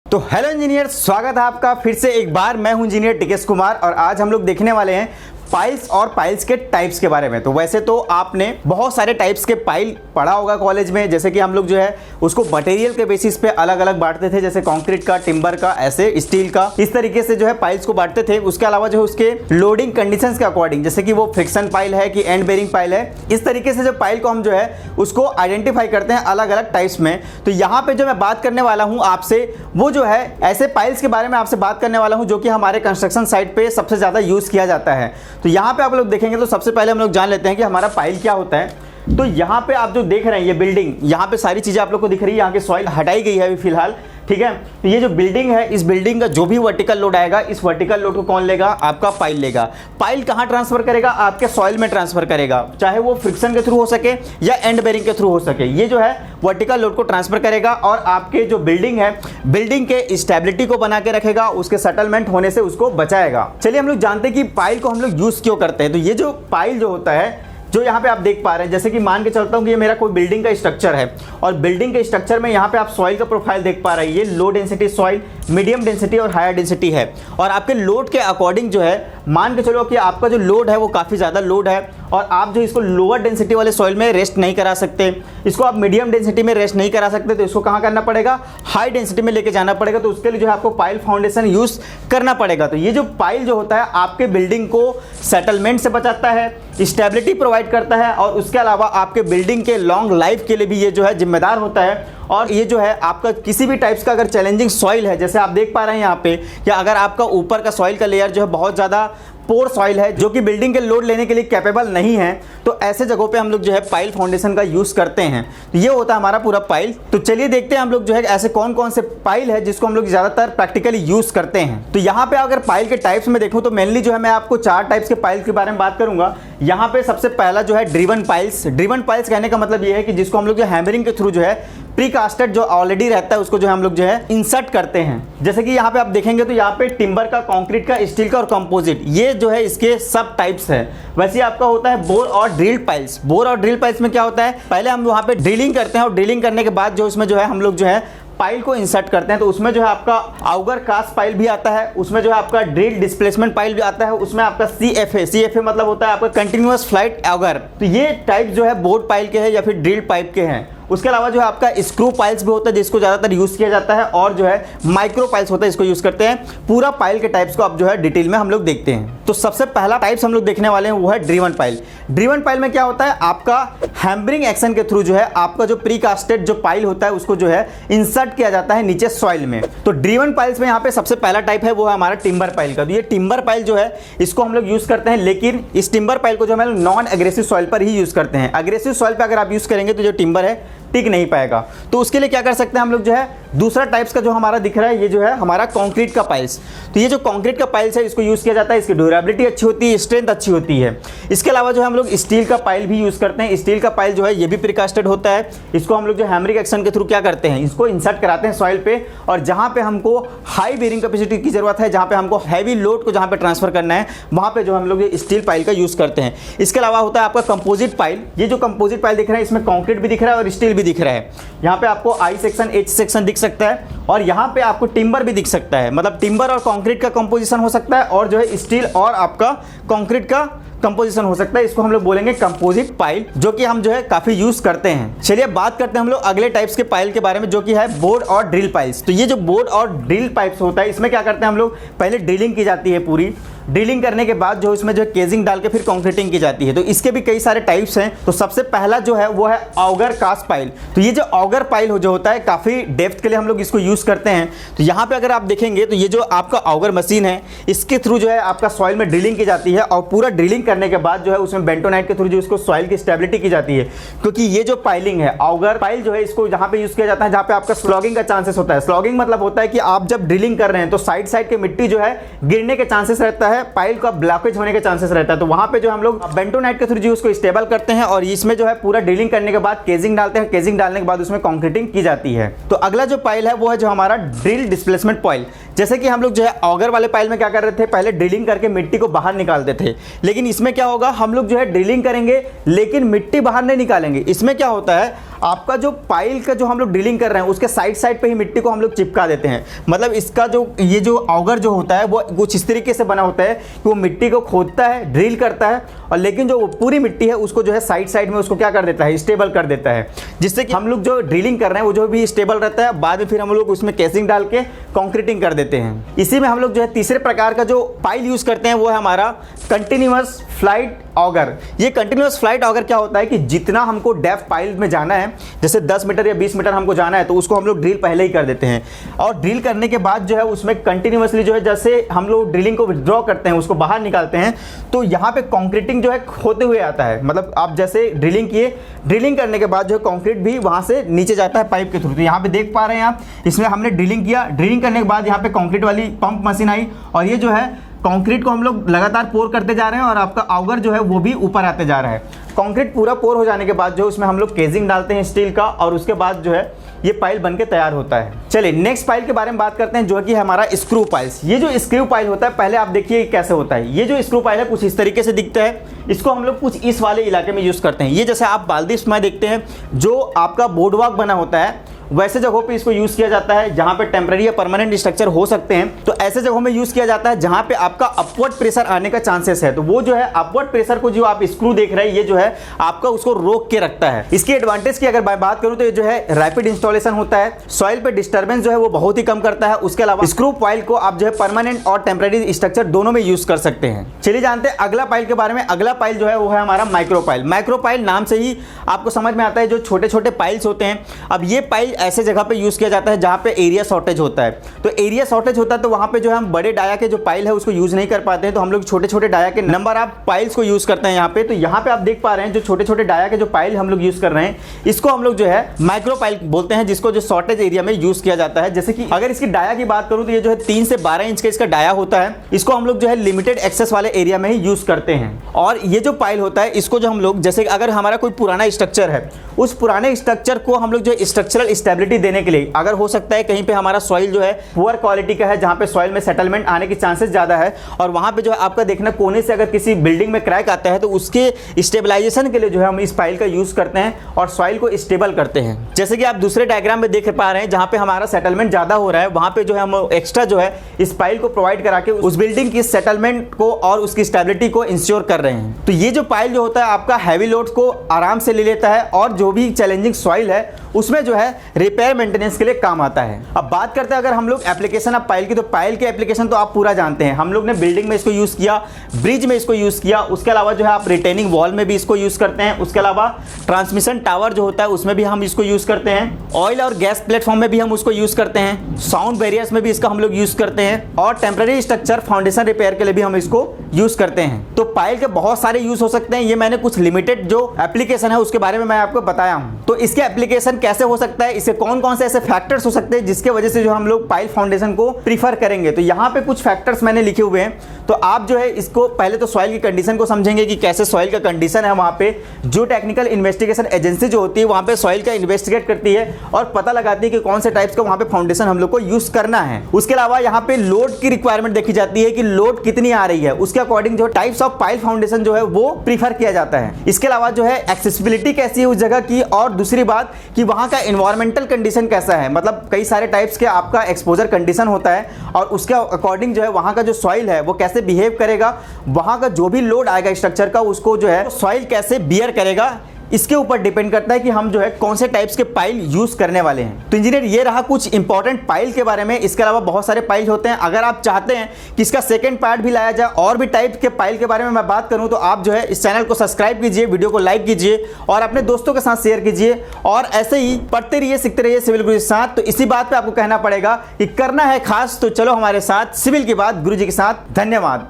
तो hello engineer, स्वागत है आपका फिर से एक बार। मैं हूं इंजीनियर टिकेश कुमार और आज हम लोग देखने वाले हैं पाइल्स और पाइल्स के टाइप्स के बारे में। तो वैसे तो आपने बहुत सारे टाइप्स के पाइल पढ़ा होगा कॉलेज में, जैसे कि हम लोग जो है उसको मटेरियल के बेसिस पे अलग अलग बांटते थे, जैसे कंक्रीट का, टिम्बर का, ऐसे स्टील का, इस तरीके से जो है पाइल्स को बांटते थे। उसके अलावा जो है उसके लोडिंग कंडीशंस के अकॉर्डिंग, जैसे कि वो फ्रिक्शन पाइल है कि एंड बेरिंग पाइल है, इस तरीके से जो पाइल को हम जो है उसको आइडेंटिफाई करते हैं अलग अलग टाइप्स में। तो यहाँ पे जो मैं बात करने वाला हूँ आपसे, वो जो है ऐसे पाइल्स के बारे में आपसे बात करने वाला हूँ जो कि हमारे कंस्ट्रक्शन साइट पे सबसे ज़्यादा यूज़ किया जाता है। तो यहाँ पे आप लोग देखेंगे तो सबसे पहले हम लोग जान लेते हैं कि हमारा पाइल क्या होता है। तो यहाँ पे आप जो देख रहे हैं ये बिल्डिंग, यहाँ पे सारी चीज़ें आप लोग को दिख रही है, यहाँ की सॉइल हटाई गई है अभी फिलहाल, ठीक है। तो ये जो बिल्डिंग है, इस बिल्डिंग का जो भी वर्टिकल लोड आएगा, इस वर्टिकल लोड को कौन लेगा? आपका पाइल लेगा। पाइल कहाँ ट्रांसफर करेगा? आपके सॉइल में ट्रांसफर करेगा, चाहे वो फ्रिक्शन के थ्रू हो सके या एंड बेरिंग के थ्रू हो सके। ये जो है वर्टिकल लोड को ट्रांसफर करेगा और आपके जो बिल्डिंग है, बिल्डिंग के स्टेबिलिटी को बना के रखेगा, उसके सेटलमेंट होने से उसको बचाएगा। चलिए हम लोग जानते हैं कि पाइल को हम लोग यूज क्यों करते हैं। तो ये जो पाइल जो होता है, जो यहाँ पे आप देख पा रहे हैं, जैसे कि मान के चलता हूँ कि ये मेरा कोई बिल्डिंग का स्ट्रक्चर है और बिल्डिंग के स्ट्रक्चर में यहाँ पे आप सॉइल का प्रोफाइल देख पा रहे हैं। ये low density soil, medium density और हायर डेंसिटी है। और आपके लोड के अकॉर्डिंग जो है, मान के चलो कि आपका जो लोड है वो काफ़ी ज़्यादा लोड है और आप जो इसको लोअर डेंसिटी वाले सॉइल में रेस्ट नहीं करा सकते, इसको आप मीडियम डेंसिटी में रेस्ट नहीं करा सकते, तो इसको कहाँ करना पड़ेगा? हाई डेंसिटी में लेके जाना पड़ेगा। तो उसके लिए जो है आपको पाइल फाउंडेशन यूज़ करना पड़ेगा। तो ये जो पाइल जो होता है आपके बिल्डिंग को सेटलमेंट से बचाता है, स्टेबिलिटी प्रोवाइड करता है और उसके अलावा आपके बिल्डिंग के लॉन्ग लाइफ के लिए भी ये जो है जिम्मेदार होता है। और ये जो है आपका किसी भी टाइप्स का अगर चैलेंजिंग सॉइल है, जैसे आप देख पा रहे हैं यहाँ पे, कि अगर आपका ऊपर का सॉइल का लेयर जो है बहुत ज़्यादा पोर सॉइल है, जो कि बिल्डिंग के लोड लेने के लिए कैपेबल नहीं है, तो ऐसे जगहों पे हम लोग जो है पाइल फाउंडेशन का यूज़ करते हैं। तो ये होता है हमारा पूरा पाइल। तो चलिए देखते हैं हम लोग जो है ऐसे कौन कौन से पाइल है जिसको हम लोग ज़्यादातर प्रैक्टिकली यूज़ करते हैं। तो यहाँ पे अगर पाइल के टाइप्स में देखूँ तो मेनली जो है मैं आपको 4 टाइप्स के पाइल्स के बारे में बात करूँगा। यहाँ पे सबसे पहला जो है ड्रिवन पाइल्स। ड्रिवन पाइल्स कहने का मतलब ये है कि जिसको हम लोग जो हैमरिंग के थ्रू जो है प्रीकास्टेड जो ऑलरेडी रहता है उसको जो हम लोग जो है इंसर्ट करते हैं। जैसे कि यहाँ पे आप देखेंगे तो यहाँ पे टिम्बर का, कंक्रीट का, स्टील का और कंपोजिट, ये जो है इसके सब टाइप्स है। वैसे आपका होता है बोर और ड्रिल्ड पाइल्स। बोर और ड्रिल पाइल्स में क्या होता है, पहले हम वहाँ पे ड्रिलिंग करते हैं और ड्रिलिंग करने के बाद जो इसमें जो है हम लोग जो है पाइल को इंसर्ट करते हैं। तो उसमें जो है आपका आउगर कास्ट पाइल भी आता है, उसमें जो है आपका ड्रिल डिस्प्लेसमेंट पाइल भी आता है, उसमें आपका CFA मतलब होता है आपका कंटिन्यूअस फ्लाइट आउगर। तो ये टाइप जो है बोर्ड पाइल के हैं या फिर ड्रिल पाइप के हैं। उसके अलावा जो है आपका स्क्रू पाइल्स भी होता है जिसको ज़्यादातर यूज़ किया जाता है, और जो है माइक्रो पाइल्स होता है, इसको यूज़ करते हैं। पूरा पाइल के टाइप्स को अब जो है डिटेल में हम लोग देखते हैं। तो सबसे पहला टाइप्स हम लोग देखने वाले हैं वो है ड्रिवन पाइल। ड्रिवन पाइल में क्या होता है, आपका हैमरिंग एक्शन के थ्रू जो है आपका जो प्रीकास्टेड जो पाइल होता है उसको जो है इंसर्ट किया जाता है नीचे सॉइल में। तो ड्रिवन पाइल्स में यहाँ पे सबसे पहला टाइप है वो है हमारा टिम्बर पाइल का। तो ये टिम्बर पाइल जो है इसको हम लोग यूज़ करते हैं, लेकिन इस टिम्बर पाइल को जो है नॉन एग्रेसिव सॉइल पर ही यूज़ करते हैं। एग्रेसिव सॉइल पर अगर आप यूज़ करेंगे तो जो टिम्बर है टिक नहीं पाएगा। तो उसके लिए क्या कर सकते हैं हम लोग जो है, दूसरा टाइप्स का जो हमारा दिख रहा है ये जो है हमारा कंक्रीट का पाइल्स। तो ये जो कंक्रीट का पाइल्स है इसको यूज़ किया जाता है, इसकी ड्यूरेबिलिटी अच्छी होती है, स्ट्रेंथ अच्छी होती है। इसके अलावा जो हम लोग स्टील का पाइल भी यूज़ करते हैं। स्टील का पाइल जो है ये भी प्रीकास्टेड होता है। इसको हम लोग जो हैमरिंग एक्शन के थ्रू क्या करते हैं, इसको इंसर्ट कराते हैं सॉइल पे, और जहाँ पे हमको हाई बेरिंग कैपेसिटी की जरूरत है, जहाँ पे हमको हैवी लोड को जहाँ पे ट्रांसफर करना है, वहाँ पे जो हम लोग स्टील पाइल का यूज़ करते हैं। इसके अलावा होता है आपका कंपोजिट पाइल। ये जो कंपोजिट पाइल दिख रहा है इसमें कंक्रीट भी दिख रहा है और स्टील भी दिख रहा है। यहाँ पे आपको आई सेक्शन, एच सेक्शन दिख सकता है और यहाँ पे आपको टिम्बर भी दिख सकता है। मतलब टिम्बर और कंक्रीट का कंपोजिशन हो सकता है और जो है स्टील और आपका कंक्रीट का कंपोजिशन हो सकता है। इसको हम लोग बोलेंगे कंपोजिट पाइल, जो कि हम जो है काफी यूज करते हैं। चलिए बात करते हैं हम लोग अगले टाइप्स के पाइल के बारे में, जो कि है बोर्ड और ड्रिल पाइल्स। तो ये जो बोर्ड और ड्रिल पाइप्स होता है इसमें क्या करते हैं हम लोग, पहले ड्रिलिंग की जाती है पूरी। ड्रिलिंग करने के बाद जो इसमें जो केजिंग डाल के फिर कंक्रीटिंग की जाती है। तो इसके भी कई सारे टाइप्स हैं। तो सबसे पहला जो है वो है ऑगर कास्ट पाइल। तो ये जो ऑगर पाइल जो होता है काफ़ी डेप्थ के लिए हम लोग इसको यूज़ करते हैं। तो यहाँ पे अगर आप देखेंगे तो ये जो आपका ऑगर मशीन है इसके थ्रू जो है आपका सॉइल में ड्रिलिंग की जाती है, और पूरा ड्रिलिंग करने के बाद जो है उसमें बेंटोनाइट के थ्रू जो इसको सॉइल की स्टेबिलिटी की जाती है। क्योंकि ये जो पाइलिंग है, ऑगर पाइल जो है, इसको जहाँ पे यूज़ किया जाता है जहाँ पे आपका स्लॉगिंग का चांसेस होता है। स्लॉगिंग मतलब होता है कि आप जब ड्रिलिंग कर रहे हैं तो साइड साइड की मिट्टी जो है गिरने के चांसेस रहता है, पाइल का ब्लॉकेज होने के चांसेस रहता है। तो वहां पे जो हम लोग बेंटोनाइट के थ्रू जो उसको स्टेबल करते हैं और इसमें जो है पूरा ड्रिलिंग करने के बाद केजिंग डालते हैं। केजिंग डालने के बाद उसमें कंक्रीटिंग की जाती है। तो अगला जो पाइल है वो है जो हमारा ड्रिल डिस्प्लेसमेंट पाइल। जैसे कि हम लोग जो है ऑगर वाले पाइल में क्या कर रहे थे, पहले ड्रिलिंग करके मिट्टी को बाहर निकालते थे, लेकिन इसमें क्या होगा, हम लोग जो है ड्रिलिंग करेंगे लेकिन मिट्टी बाहर नहीं निकालेंगे। इसमें क्या होता है, आपका जो पाइल का जो हम लोग ड्रिलिंग कर रहे हैं उसके साइड पे ही मिट्टी को हम लोग चिपका देते हैं। मतलब इसका जो ये जो ऑगर जो होता है वो कुछ इस तरीके से बना होता है कि वो मिट्टी को खोदता है, ड्रिल करता है, और लेकिन जो पूरी मिट्टी है उसको जो है साइड में उसको क्या कर देता है, स्टेबल कर देता है, जिससे कि हम लोग जो ड्रिलिंग कर रहे हैं वो जो भी स्टेबल रहता है। बाद में फिर हम लोग उसमें केसिंग डाल के कंक्रीटिंग कर देते हैं। इसी में हम लोग जो है तीसरे प्रकार का जो पाइल यूज करते हैं वो है हमारा कंटिन्यूअस फ्लाइट ऑगर। ये कंटिन्यूअस फ्लाइट ऑगर क्या होता है कि जितना हमको डेप्थ पाइल में जाना है, जैसे 10 मीटर या 20 मीटर हमको जाना है, तो उसको हम लोग ड्रिल पहले ही कर देते हैं, और ड्रिल करने के बाद जो है उसमें कंटिन्यूअसली जो है जैसे हम लोग ड्रिलिंग को विथड्रॉ करते हैं, उसको बाहर निकालते हैं, तो यहाँ पे कंक्रीटिंग जो है होते हुए आता है। मतलब आप जैसे ड्रिलिंग किए, ड्रिलिंग करने के बाद जो है कंक्रीट भी वहाँ से नीचे जाता है पाइप के थ्रू। तो यहाँ पे देख पा रहे हैं आप, इसमें हमने ड्रिलिंग किया, ड्रिलिंग करने के बाद यहाँ पे कंक्रीट वाली पंप मशीन आई, और ये जो है कंक्रीट को हम लोग लगातार पोर करते जा रहे हैं, और आपका ऑगर जो है वो भी ऊपर आते जा रहा है। कंक्रीट पूरा पोर हो जाने के बाद जो उसमें हम लोग केजिंग डालते हैं स्टील का, और उसके बाद जो है ये पाइल बनके तैयार होता है। चलिए नेक्स्ट पाइल के बारे में बात करते हैं, जो कि हमारा स्क्रू पाइल्स। ये जो स्क्रू पाइल होता है, पहले आप देखिए कैसे होता है। ये जो स्क्रू पाइल है कुछ इस तरीके से दिखता है। इसको हम लोग कुछ इस वाले इलाके में यूज करते हैं। ये जैसे आप बाल्दिश में देखते हैं जो आपका बोर्ड वॉक बना होता है, वैसे जगहों पे इसको यूज किया जाता है जहां पे टेम्परेरी या परमानेंट स्ट्रक्चर हो सकते हैं। तो ऐसे जगहों में यूज किया जाता है जहां पे आपका अपवर्ड प्रेशर आने का चांसेस है। तो वो जो है अपवर्ड प्रेशर को जो आप स्क्रू देख रहे हैं, ये जो है आपका उसको रोक के रखता है। इसकी एडवांटेज की अगर बात करूं तो ये जो है रैपिड इंस्टॉलेशन होता है, सॉइल पे डिस्टर्बेंस जो है वो बहुत ही कम करता है। उसके अलावा स्क्रू पाइल को आप जो है परमानेंट और टेम्परेरी स्ट्रक्चर दोनों में यूज कर सकते हैं। चलिए जानते हैं अगला पाइल के बारे में। अगला पाइल जो है वो है हमारा माइक्रो पाइल। माइक्रो पाइल नाम से ही आपको समझ में आता है जो छोटे छोटे पाइल्स होते हैं। अब ये पाइल ऐसे जगह पे यूज किया जाता है जहां पे एरिया शॉर्टेज होता है। तो एरिया शॉर्टेज होता है तो वहां पे जो है हम बड़े डाया के जो पाइल है उसको यूज नहीं कर पाते हैं, तो हम लोग छोटे छोटे डाया के नंबर ऑफ पाइल्स को यूज करते हैं यहाँ पे। तो यहाँ पे आप देख पा रहे हैं जो छोटे छोटे डाया के जो पाइल हम लोग यूज कर रहे हैं, इसको हम लोग जो है माइक्रो पाइल बोलते हैं, जिसको जो शॉर्टेज एरिया में यूज किया जाता है। जैसे कि अगर इसकी डाया की बात करूं तो ये जो है 3 से 12 इंच का इसका डाया होता है। इसको हम लोग जो है लिमिटेड एक्सेस वाले एरिया में ही यूज करते हैं। और ये जो पाइल होता है इसको जो हम लोग, जैसे अगर हमारा कोई पुराना स्ट्रक्चर है, उस पुराने स्ट्रक्चर को हम लोग जो स्ट्रक्चरल स्टेबिलिटी देने के लिए, अगर हो सकता है कहीं पे हमारा सॉइल जो है पुअर क्वालिटी का है, जहां पे सॉइल में सेटलमेंट आने के चांसेस ज्यादा है, और वहां पे जो है आपका देखना कोने से अगर किसी बिल्डिंग में क्रैक आता है तो उसके स्टेबलाइजेशन के लिए जो है हम इस पाइल का यूज करते हैं और सॉइल को स्टेबल करते हैं। जैसे कि आप दूसरे डायग्राम में देख पा रहे हैं, जहां पे हमारा सेटलमेंट ज्यादा हो रहा है, वहां पे जो है हम एक्स्ट्रा जो है इस पाइल को प्रोवाइड करा के उस बिल्डिंग की सेटलमेंट को और उसकी स्टेबिलिटी को इंश्योर कर रहे हैं। तो ये जो पाइल जो होता है आपका हैवी लोड को आराम से ले लेता है, और जो भी चैलेंजिंग सॉइल है उसमें जो है रिपेयर मेंटेनेंस के लिए काम आता है। अब बात करते हैं अगर हम लोग एप्लीकेशन ऑफ पाइल की, तो पाइल के एप्लीकेशन तो आप पूरा जानते हैं। हम लोग ने बिल्डिंग में इसको यूज किया, ब्रिज में इसको यूज किया, उसके अलावा जो है आप रिटेनिंग वॉल में भी इसको यूज करते हैं। उसके अलावा ट्रांसमिशन टावर जो होता है उसमें भी हम इसको यूज करते हैं। ऑयल और गैस प्लेटफॉर्म में भी हम उसको यूज करते हैं। साउंड बैरियर्स में भी इसका हम लोग यूज करते हैं, और टेम्परेरी स्ट्रक्चर फाउंडेशन रिपेयर के लिए भी हम इसको यूज करते हैं। तो पाइल के बहुत सारे यूज हो सकते हैं। ये मैंने कुछ लिमिटेड जो एप्लीकेशन है उसके बारे में मैं आपको बताया हूं। तो इसके एप्लीकेशन कैसे हो सकता है, इससे कौन कौन से ऐसे फैक्टर्स हो सकते हैं जिसके वजह से जो हम लोग पाइल फाउंडेशन को प्रीफर करेंगे। तो यहाँ पे कुछ फैक्टर्स मैंने लिखे हुए हैं। तो आप जो है इसको पहले तो सॉइल की कंडीशन को समझेंगे कि कैसे सॉइल का कंडीशन है। वहाँ पे जो टेक्निकल इन्वेस्टिगेशन एजेंसी जो होती है वहाँ पे सॉइल का इन्वेस्टिगेट करती है और पता लगाती है कि कौन से टाइप्स का वहाँ पे फाउंडेशन हम लोग को यूज करना है। उसके अलावा यहाँ पे लोड की रिक्वायरमेंट देखी जाती है कि लोड कितनी आ रही है, उसके अकॉर्डिंग जो टाइप्स ऑफ पाइल फाउंडेशन जो है वो प्रीफर किया जाता है। इसके अलावा जो है एक्सेसिबिलिटी कैसी है उस जगह की, और दूसरी बात कि वहाँ का एनवायरमेंटल कंडीशन कैसा है। मतलब कई सारे टाइप्स के आपका एक्सपोजर कंडीशन होता है, और उसके अकॉर्डिंग जो है वहाँ का जो सॉइल है वो कैसे बिहेव करेगा, वहाँ का जो भी लोड आएगा स्ट्रक्चर का उसको जो है सॉइल कैसे बियर करेगा, इसके ऊपर डिपेंड करता है कि हम जो है कौन से टाइप्स के पाइल यूज करने वाले हैं। तो इंजीनियर ये रहा कुछ इंपॉर्टेंट पाइल के बारे में। इसके अलावा बहुत सारे पाइल होते हैं। अगर आप चाहते हैं कि इसका सेकंड पार्ट भी लाया जाए और भी टाइप के पाइल के बारे में मैं बात करूं, तो आप जो है इस चैनल को सब्सक्राइब कीजिए, वीडियो को लाइक कीजिए और अपने दोस्तों के साथ शेयर कीजिए। और ऐसे ही पढ़ते रहिए, सीखते रहिए सिविल गुरु के साथ। तो इसी बात पर आपको कहना पड़ेगा कि करना है खास, तो चलो हमारे साथ सिविल की बात गुरु जी के साथ। धन्यवाद।